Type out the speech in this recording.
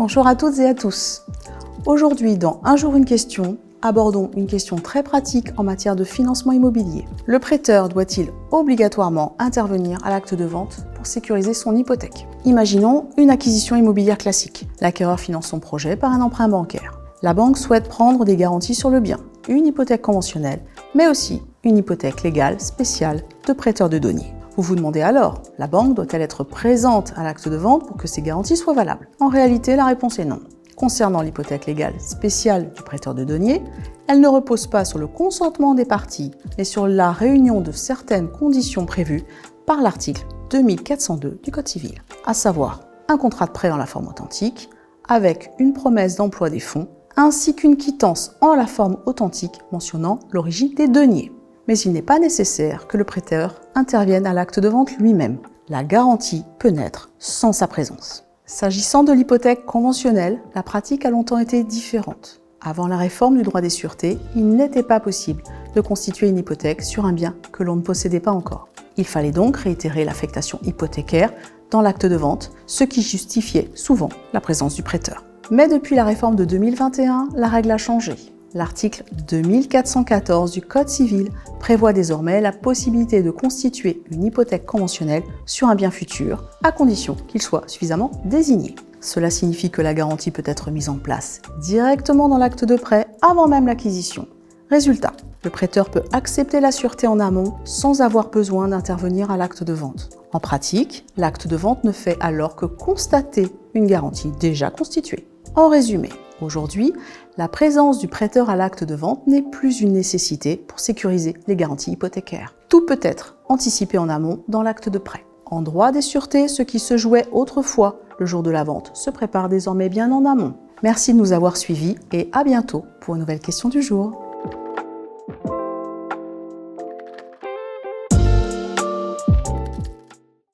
Bonjour à toutes et à tous. Aujourd'hui, dans Un jour une question, abordons une question très pratique en matière de financement immobilier. Le prêteur doit-il obligatoirement intervenir à l'acte de vente pour sécuriser son hypothèque? Imaginons une acquisition immobilière classique. L'acquéreur finance son projet par un emprunt bancaire. La banque souhaite prendre des garanties sur le bien, une hypothèque conventionnelle, mais aussi une hypothèque légale spéciale de prêteur de deniers. Vous vous demandez alors, la banque doit-elle être présente à l'acte de vente pour que ces garanties soient valables? En réalité, la réponse est non. Concernant l'hypothèque légale spéciale du prêteur de deniers, elle ne repose pas sur le consentement des parties, mais sur la réunion de certaines conditions prévues par l'article 2402 du Code civil, à savoir un contrat de prêt en la forme authentique, avec une promesse d'emploi des fonds, ainsi qu'une quittance en la forme authentique mentionnant l'origine des deniers. Mais il n'est pas nécessaire que le prêteur intervienne à l'acte de vente lui-même. La garantie peut naître sans sa présence. S'agissant de l'hypothèque conventionnelle, la pratique a longtemps été différente. Avant la réforme du droit des sûretés, il n'était pas possible de constituer une hypothèque sur un bien que l'on ne possédait pas encore. Il fallait donc réitérer l'affectation hypothécaire dans l'acte de vente, ce qui justifiait souvent la présence du prêteur. Mais depuis la réforme de 2021, la règle a changé. L'article 2414 du Code civil prévoit désormais la possibilité de constituer une hypothèque conventionnelle sur un bien futur, à condition qu'il soit suffisamment désigné. Cela signifie que la garantie peut être mise en place directement dans l'acte de prêt avant même l'acquisition. Résultat, le prêteur peut accepter la sûreté en amont sans avoir besoin d'intervenir à l'acte de vente. En pratique, l'acte de vente ne fait alors que constater une garantie déjà constituée. En résumé, aujourd'hui, la présence du prêteur à l'acte de vente n'est plus une nécessité pour sécuriser les garanties hypothécaires. Tout peut être anticipé en amont dans l'acte de prêt. En droit des sûretés, ce qui se jouait autrefois le jour de la vente se prépare désormais bien en amont. Merci de nous avoir suivis et à bientôt pour une nouvelle question du jour.